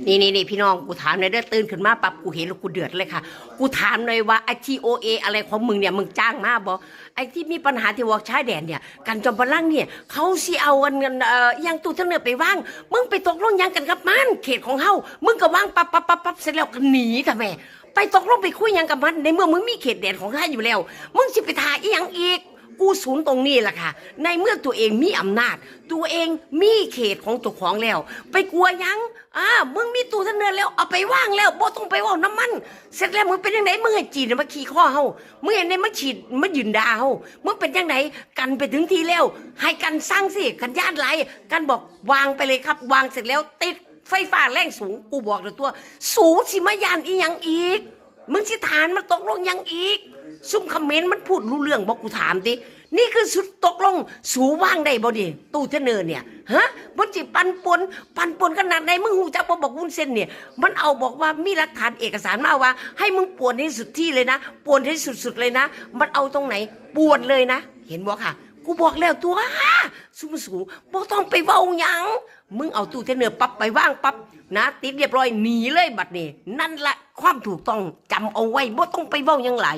นี่พี่น้องกูถามหน่อยเด้อตื่นขึ้นมาปั๊บกูเห็นแล้วกูเดือดเลยค่ะกูถามหน่อยว่าไอทีโอเออะไรของมึงเนี่ยมึงจ้างมาบ่ไอที่มีปัญหาที่วอล์กชายแดนเนี่ยกันจอมพลังเนี่ยเขาสิเอาเงินยังตู้เสนอไปว่างมึงไปตกลงยังกันกับมันเขตของเฮามึงก็ว่างปั๊บเสร็จแล้วก็หนีทำไมไปตกลงไปคุยยังกับมันในเมื่อมึงมีเขตแดนของเฮาอยู่แล้วมึงสิไปถ่ายอีหยังอีกกูศูนย์ตรงนี้แหละค่ะในเมื่อตัวเองมีอำนาจตัวเองมีเขตของตัวของแล้วไปกลัวยังมึงมีตู้เสนอแล้วเอาไปว่างแล้วบ่ต้องไปว่าน้ำมันเสร็จแล้วมึงเป็นยังไงมึงให้จีนมาขี่ข้อเฮามึงเห็นในมาฉีดมายืนด่าเฮามึงเป็นยังไงกันไปถึงทีแล้วให้กันสร้างสิกันย่านไรกันบอกวางไปเลยครับวางเสร็จแล้วติดไฟฟ้าแรงสูงกูบอกเลยตัวสูงสิมายานอีหยังอีกมึงสิฐานมันตกลงยังอีกซุ่มคอมเมนต์มันพูดรู้เรื่องบอกกูถามดินี่คือสุดตกลงสูว่างได้บ่ดิตู้เทเนอร์เนี่ยฮะมันจิปันปนขนาดไหนมึงหูจักบ่บอกวุ้นเส้นเนี่ยมันเอาบอกว่ามีหลักฐานเอกสารมาว่าให้มึงป่วนให้สุดที่เลยนะป่วนให้สุดๆเลยนะมันเอาตรงไหนป่วนเลยนะเห็นบ่ค่ะกูบอกแล้วตัวสูบ่ต้องไปเว้าหยังมึงเอาตู้เทเนอร์ปั๊บไปว่างปั๊บนะติดเรียบร้อยหนีเลยบัดนี้นั่นละความถูกต้องจำเอาไว้บ่ต้องไปเว้าหยังไหล